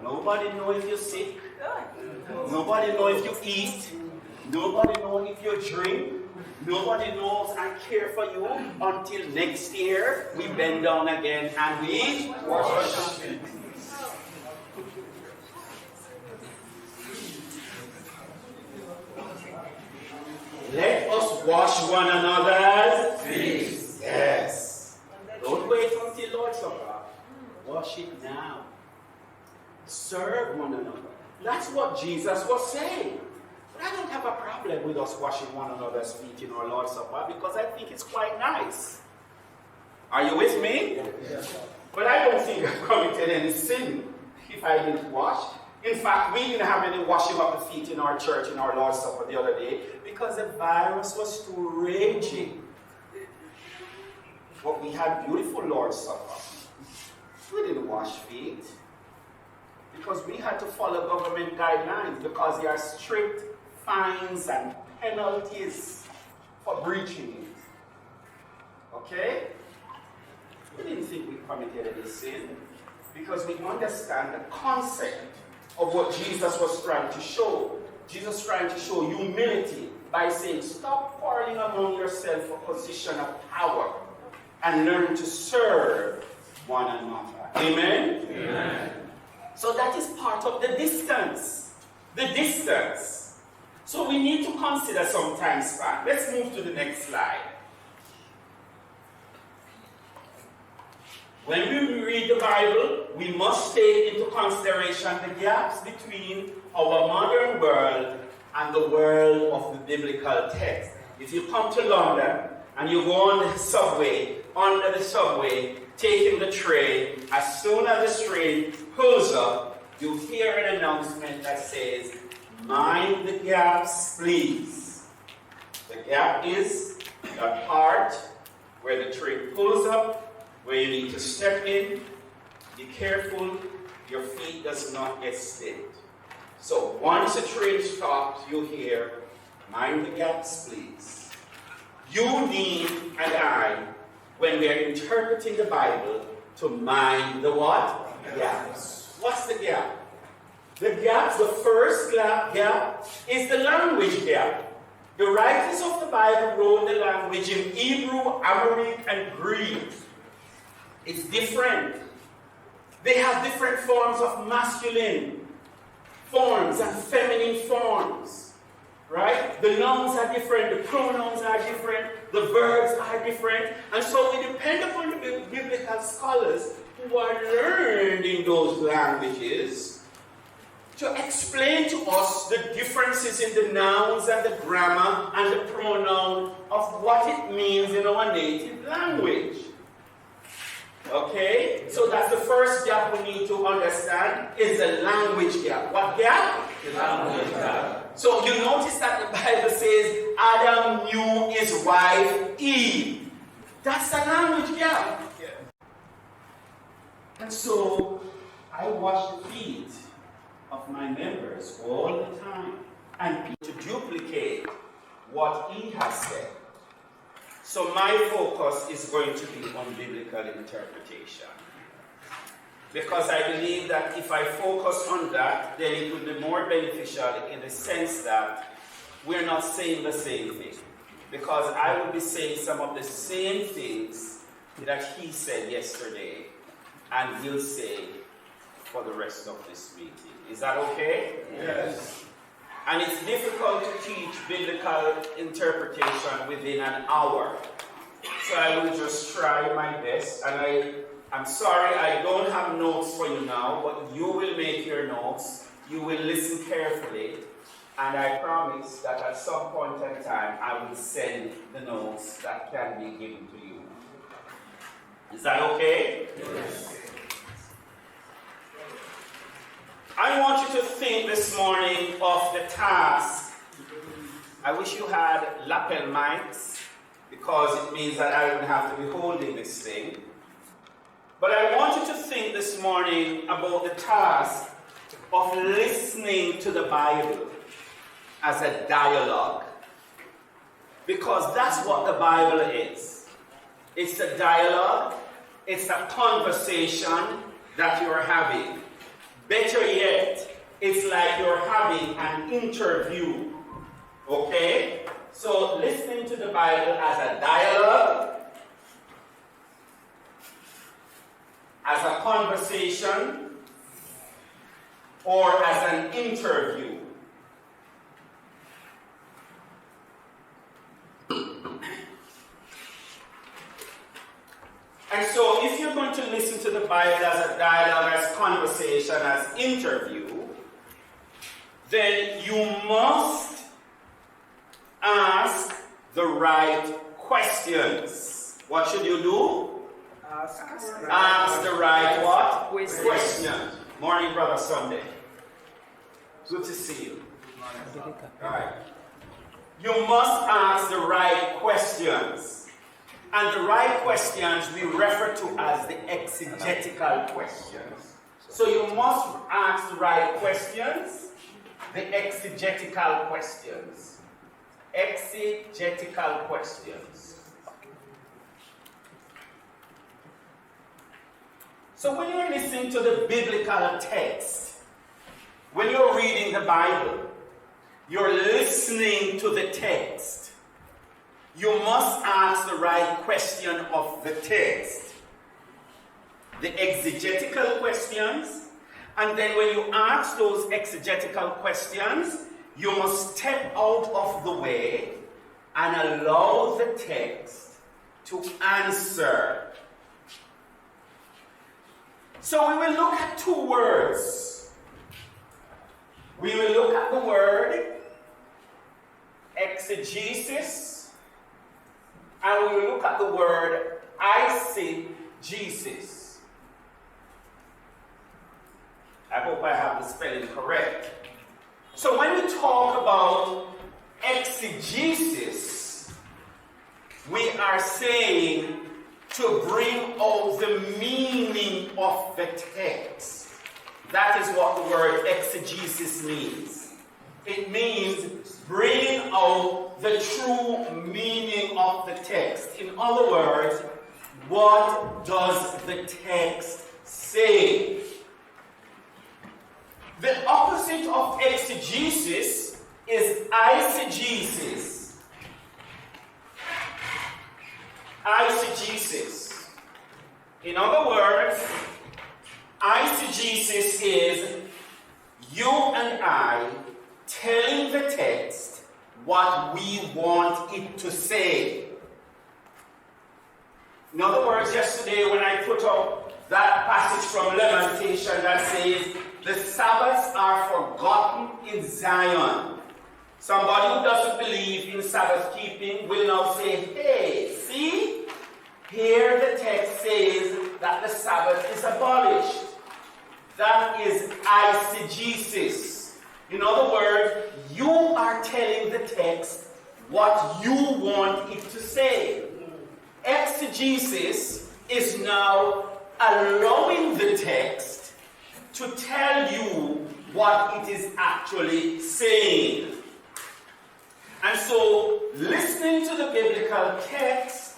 Nobody know if you're sick. Nobody know if you eat. Nobody know if you drink. Nobody knows I care for you until next year we bend down again and we wash. Let us wash one another's feet. Yes. Don't wait until Lord's Supper. Wash it now. Serve one another. That's what Jesus was saying. But I don't have a problem with us washing one another's feet in our Lord's Supper because I think it's quite nice. Are you with me? Yes. But I don't think I've committed any sin if I didn't wash. In fact, we didn't have any washing of the feet in our church in our Lord's Supper the other day because the virus was too raging. But we had beautiful Lord's Supper. We didn't wash feet because we had to follow government guidelines because there are strict fines and penalties for breaching it. Okay? We didn't think we committed any sin because we understand the concept of what Jesus was trying to show. Jesus was trying to show humility by saying, stop quarreling among yourself for position of power and learn to serve one another. Amen? Amen. So that is part of the distance. The distance. So we need to consider some time span. Let's move to the next slide. When we read the Bible, we must take into consideration the gaps between our modern world and the world of the biblical text. If you come to London and you go on the subway, under the subway, taking the train, as soon as the train pulls up, you hear an announcement that says, mind the gaps, please. The gap is the part where the train pulls up, where you need to step in. Be careful your feet does not get stiffed. So once the train stops, you hear, mind the gaps, please. You need and I, when we are interpreting the Bible, to mind the what? Gaps. What's the gap? The gap, the first gap, is the language gap. The writers of the Bible wrote the language in Hebrew, Aramaic, and Greek. It's different. They have different forms of masculine forms and feminine forms. Right? The nouns are different, the pronouns are different, the verbs are different. And so we depend upon the biblical scholars who are learning those languages to explain to us the differences in the nouns and the grammar and the pronoun of what it means in our native language. Okay? So that's the first gap we need to understand is the language gap. What gap? The language gap. So you notice that the Bible says Adam knew his wife Eve. That's the language gap. Yeah. And so I wash the feet of my members all the time and to duplicate what he has said. So my focus is going to be on biblical interpretation. Because I believe that if I focus on that, then it will be more beneficial in the sense that we're not saying the same thing. Because I will be saying some of the same things that he said yesterday and will say for the rest of this meeting. Is that okay? Yes. And it's difficult to teach biblical interpretation within an hour. So I will just try my best. And I'm sorry I don't have notes for you now, but you will make your notes. You will listen carefully. And I promise that at some point in time, I will send the notes that can be given to you. Is that okay? Yes. I want you to think this morning of the task. I wish you had lapel mics because it means that I wouldn't have to be holding this thing. But I want you to think this morning about the task of listening to the Bible as a dialogue. Because that's what the Bible is. It's a dialogue. It's a conversation. that you're having. Better yet, it's like you're having an interview. Okay? So listening to the Bible as a dialogue, as a conversation, or as an interview. And so if you're going to listen to the Bible as a dialogue, as conversation, as interview, then you must ask the right questions. What should you do? Ask the right what? Question. Morning, Brother Sunday. Good to see you. All right. You must ask the right questions. And the right questions we refer to as the exegetical questions. So you must ask the right questions, the exegetical questions. Exegetical questions. So when you're listening to the biblical text, when you're reading the Bible, you're listening to the text. You must ask the right question of the text. The exegetical questions. And then when you ask those exegetical questions, you must step out of the way and allow the text to answer. So we will look at two words. We will look at the word exegesis, and we will look at the word eisegesis. I hope I have the spelling correct. So when we talk about exegesis, we are saying to bring out the meaning of the text. That is what the word exegesis means. It means bringing out the true meaning of the text. In other words, what does the text say? The opposite of exegesis is eisegesis. Eisegesis. In other words, eisegesis is you and I telling the text what we want it to say. In other words, yesterday when I put up that passage from Lamentation that says, the Sabbaths are forgotten in Zion. Somebody who doesn't believe in Sabbath keeping will now say, hey, see? Here the text says that the Sabbath is abolished. That is eisegesis. In other words, you are telling the text what you want it to say. Exegesis is now allowing the text to tell you what it is actually saying. And so, listening to the biblical text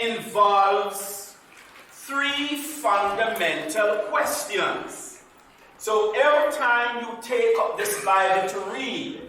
involves three fundamental questions. So every time you take up this Bible to read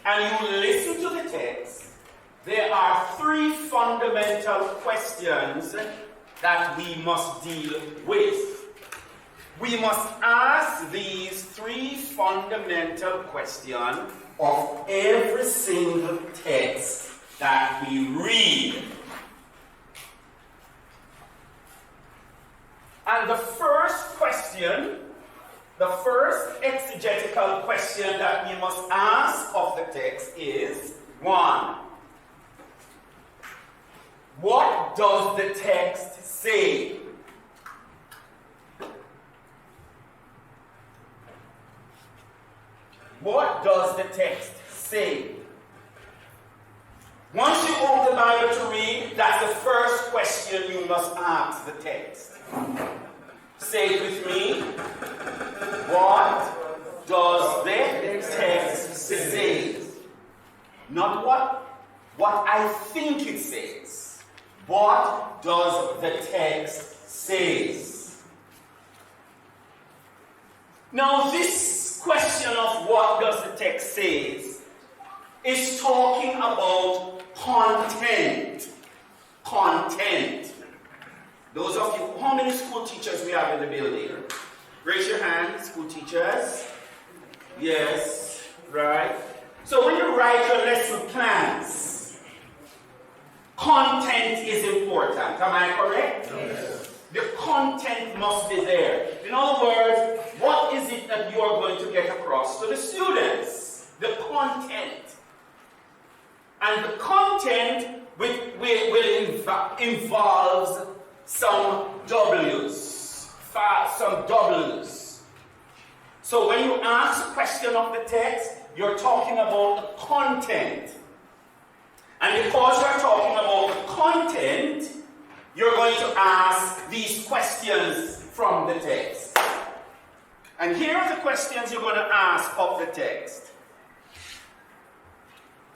and you listen to the text, there are three fundamental questions that we must deal with. We must ask these three fundamental questions of every single text that we read. And the first question, the first exegetical question that we must ask of the text is, 1. What does the text say? What does the text say? Once you open the Bible to read, that's the first question you must ask the text. Say it with me. What does the text say? Not what I think it says. What does the text say? Now, this question of what does the text say is talking about content. Content. Those of you, how many school teachers we have in the building? Raise your hand, school teachers. Yes, right. So when you write your lesson plans, content is important. Am I correct? Yes. The content must be there. In other words, what is it that you are going to get across to the students? The content. And the content involves some W's. Some W's. So when you ask a question of the text, you're talking about the content. And because you're talking about the content, you're going to ask these questions from the text. And here are the questions you're going to ask of the text.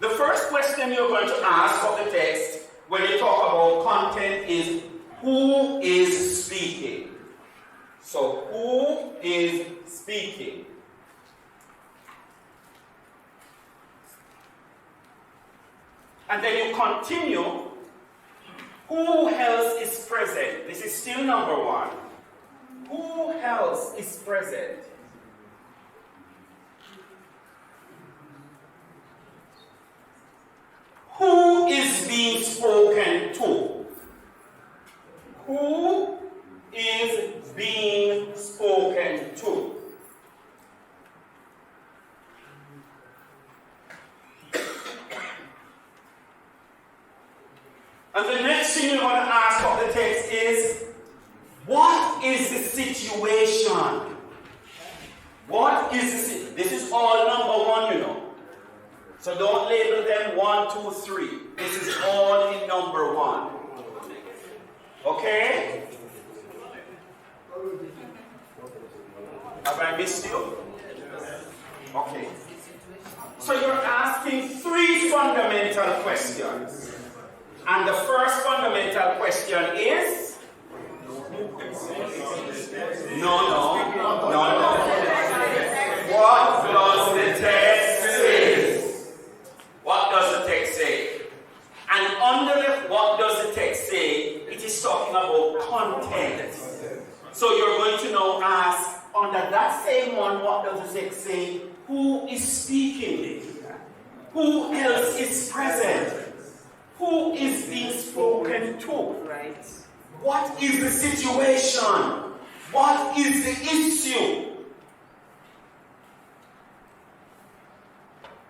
The first question you're going to ask of the text when you talk about content is, who is speaking? So, who is speaking? And then you continue, who else is present? This is still number one. Who else is present? Who is being spoken to? Who is being spoken to? And the next thing you're going to ask of the text is, what is the situation? What is the situation? This is all number one, you know. So don't label them 1, 2, 3. This is all in number one. Okay? Have I missed you? Okay. So you're asking 3 fundamental questions. And the first fundamental question is? No. What does the text say? What does the text say? And under the what does the text say, it is talking about content. So you're going to now ask, under that same one, what does the text say? Who is speaking? Who else is present? Who is being spoken to? Right. What is the situation? What is the issue?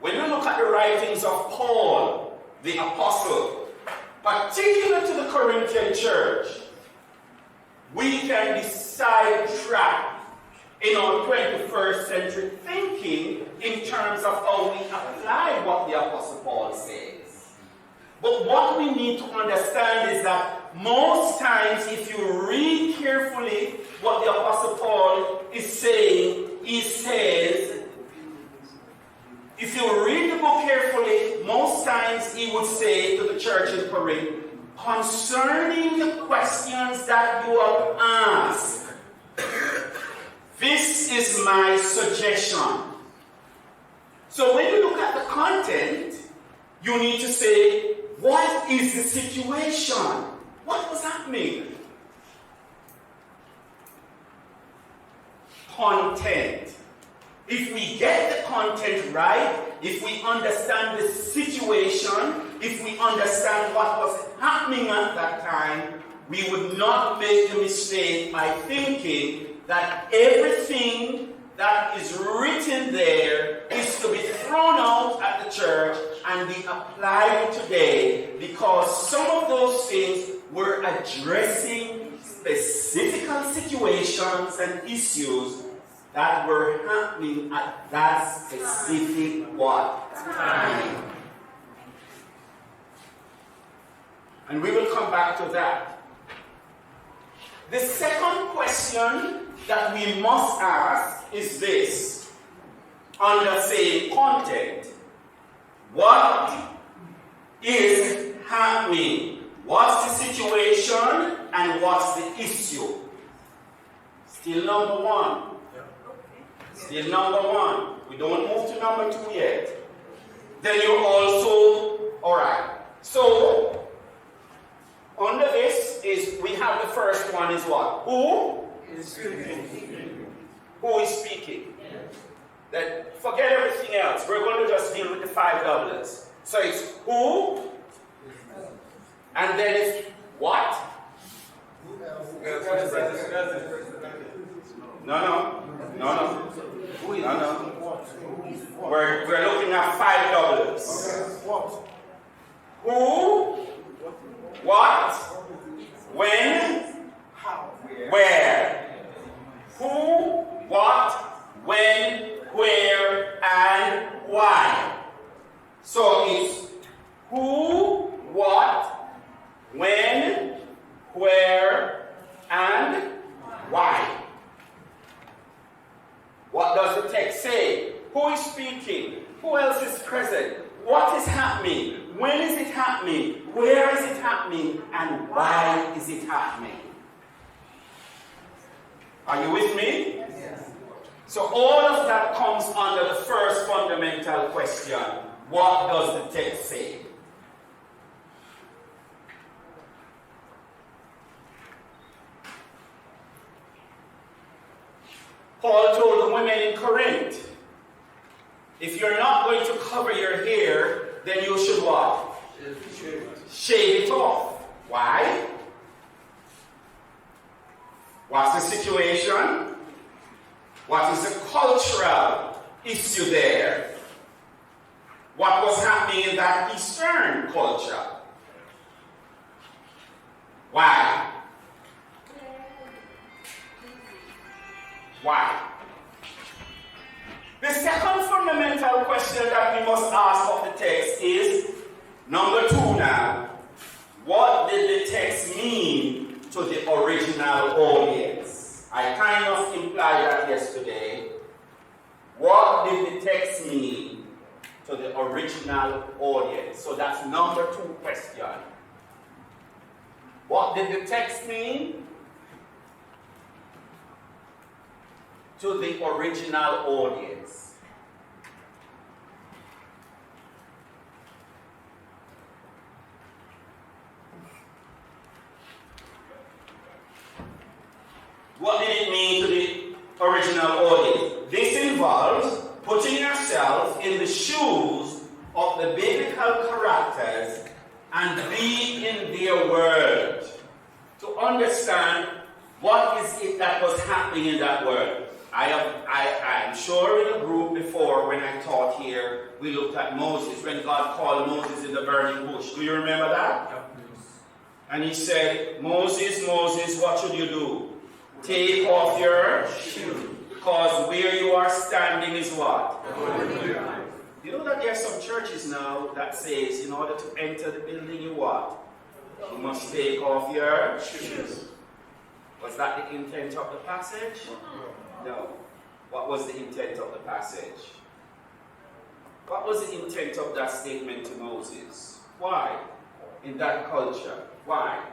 When you look at the writings of Paul, the apostle, particular to the Corinthian church, we can be sidetracked in our 21st century thinking in terms of how we apply what the apostle Paul says. But what we need to understand is that most times, if you read carefully what the Apostle Paul is saying, he says, if you read the book carefully, most times he would say to the church in Corinth, concerning the questions that you have asked, this is my suggestion. So when you look at the content, you need to say, what is the situation? What was happening? Content. If we get the content right, if we understand the situation, if we understand what was happening at that time, we would not make the mistake by thinking that everything that is written there is to be thrown out at the church and be applied today, because some of those things were addressing specific situations and issues that were happening at that specific what? Time. And we will come back to that. The second question that we must ask is this, on the same content. What is happening? What's the situation and what's the issue? Still number one. Still number one. We don't move to number two yet. Then you're also, alright. So, under this is, we have the first one is what? Who is speaking? Who is speaking? Then forget everything else. We're going to just deal with the five doublers. So it's who, and then it's what? No. We're looking at five doublers. Who, what, when, where. Who, what, when, where, and why. So it's who, what, when, where, and why. What does the text say? Who is speaking? Who else is present? What is happening? When is it happening? Where is it happening? And why is it happening? Are you with me? Yes. So all of that comes under the first fundamental question. What does the text say? Paul told the women in Corinth, if you're not going to cover your hair, then you should what? Shave it off. Why? What's the situation? What is the cultural issue there? What was happening in that Eastern culture? Why? Why? The second fundamental question that we must ask of the text is, number two now, what did the text mean to the original audience? I kind of implied that yesterday. What did the text mean to the original audience? So that's number two question. What did the text mean to the original audience? What did it mean to the original audience? This involves putting yourself in the shoes of the biblical characters and be in their world to understand what is it that was happening in that world. I'm sure in a group before when I taught here, we looked at Moses, when God called Moses in the burning bush. Do you remember that? And he said, Moses, Moses, what should you do? Take off your shoes, because where you are standing is what? You know that there are some churches now that says in order to enter the building you what? You must take off your shoes. Was that the intent of the passage? No. What was the intent of the passage? What was the intent of that statement to Moses? Why? In that culture. Why?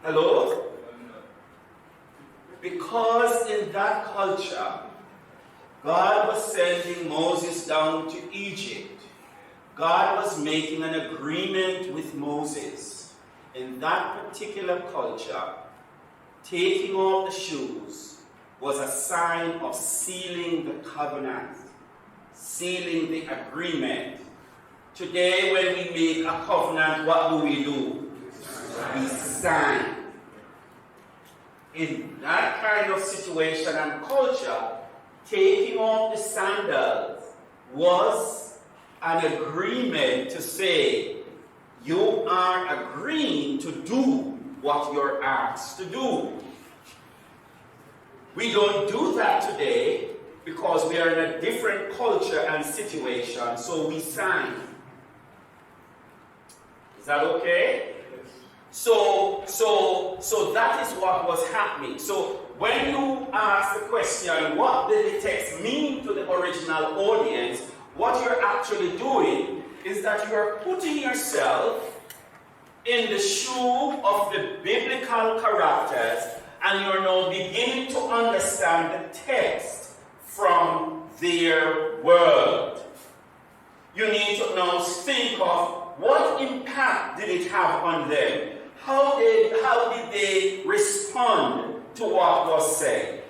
Hello? Because in that culture, God was sending Moses down to Egypt. God was making an agreement with Moses. In that particular culture, taking off the shoes was a sign of sealing the covenant, sealing the agreement. Today, when we make a covenant, what do? We sign. In that kind of situation and culture, taking off the sandals was an agreement to say, you are agreeing to do what you're asked to do. We don't do that today because we are in a different culture and situation, so we sign. Is that okay? So that is what was happening. So when you ask the question, what did the text mean to the original audience, what you're actually doing is that you're putting yourself in the shoe of the biblical characters and you're now beginning to understand the text from their world. You need to now think of what impact did it have on them? How did they respond to what was said?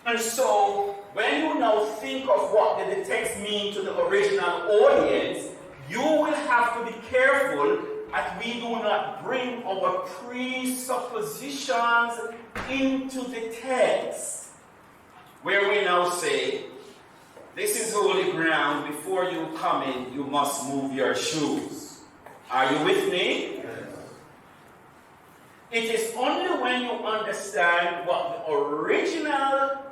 And so, when you now think of what did the text mean to the original audience, you will have to be careful that we do not bring our presuppositions into the text, where we now say, this is holy ground, before you come in, you must move your shoes. Are you with me? Yes. It is only when you understand what the original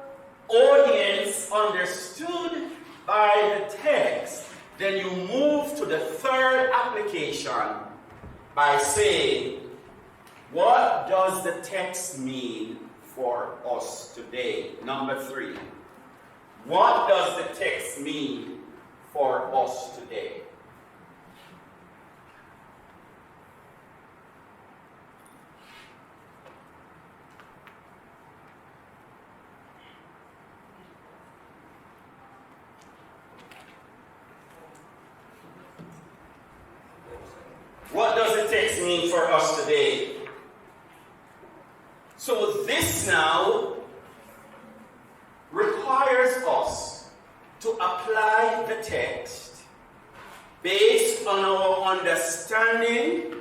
audience understood by the text, then you move to the third application by saying, what does the text mean for us today? Number 3. What does the text mean for us today? What does the text mean for us today? So this now requires us to apply the text based on our understanding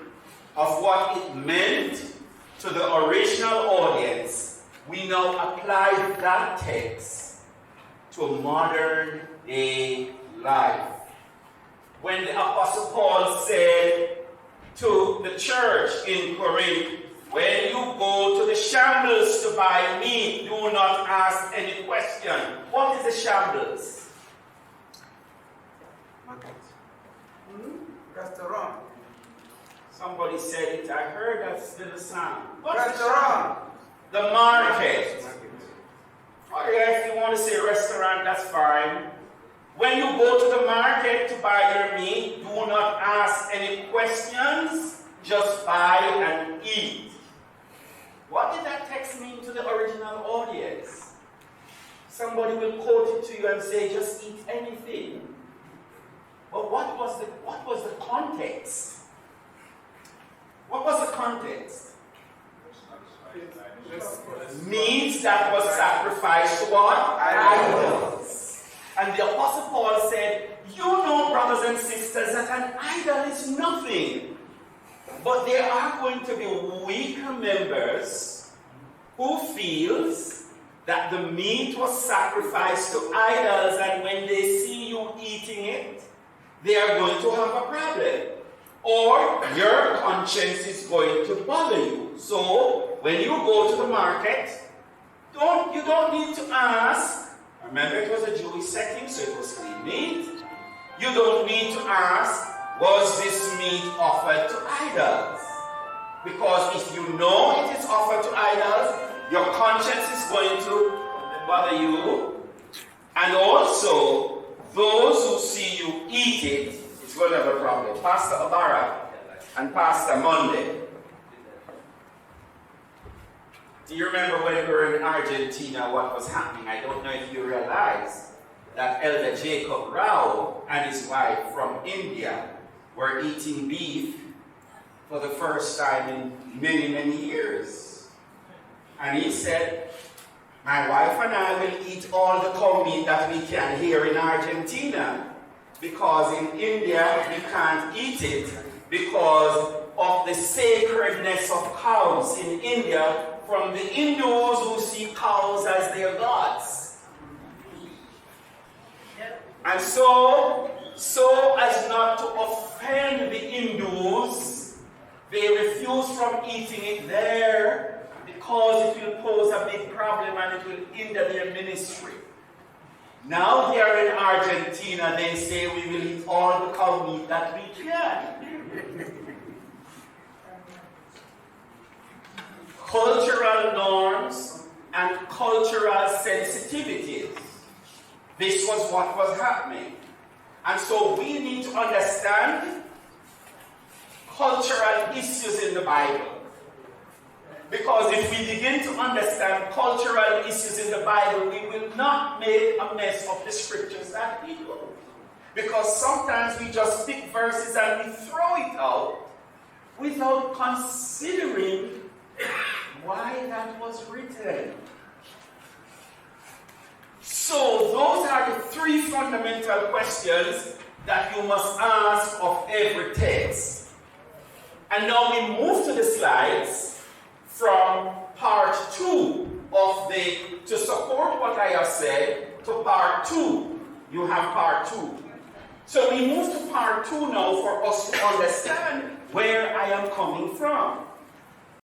of what it meant to the original audience. We now apply that text to modern day life. When the Apostle Paul said to the church in Corinth, when you go to the shambles to buy meat, do not ask any question. What is the shambles? Market. Restaurant. Somebody said it. I heard that little sound. What's Restaurant. The market. Oh yeah, if you want to say restaurant, that's fine. When you go to the market to buy your meat, do not ask any questions. Just buy and eat. What did that text mean to the original audience? Somebody will quote it to you and say, just eat anything. But what was the context? What was the context? Meat that was sacrificed to what? Idols. And the Apostle Paul said, you know, brothers and sisters, that an idol is nothing. But there are going to be weaker members who feels that the meat was sacrificed to idols, and when they see you eating it, they are going to have a problem. Or your conscience is going to bother you. So when you go to the market, you don't need to ask. Remember, it was a Jewish setting, so it was clean meat. You don't need to ask, was this meat offered to idols? Because if you know it is offered to idols, your conscience is going to bother you. And also, those who see you eat it, it's going to have a problem. Pastor Abara and Pastor Monday. Do you remember when we were in Argentina, what was happening? I don't know if you realize that Elder Jacob Rao and his wife from India were eating beef for the first time in many, many years. And he said, my wife and I will eat all the cow meat that we can here in Argentina, because in India we can't eat it because of the sacredness of cows in India from the Hindus who see cows as their gods. And so as not to offend the Hindus, they refuse from eating it there because it will pose a big problem and it will hinder their ministry. Now here in Argentina, they say we will eat all the cow meat that we can. Cultural norms and cultural sensitivities. This was what was happening. And so we need to understand cultural issues in the Bible. Because if we begin to understand cultural issues in the Bible, we will not make a mess of the scriptures that we do. Because sometimes we just pick verses and we throw it out without considering why that was written. So those are the three fundamental questions that you must ask of every text. And now we move to the slides from part 2 to support what I have said, to part 2. You have part 2. So we move to part 2 now for us to understand where I am coming from.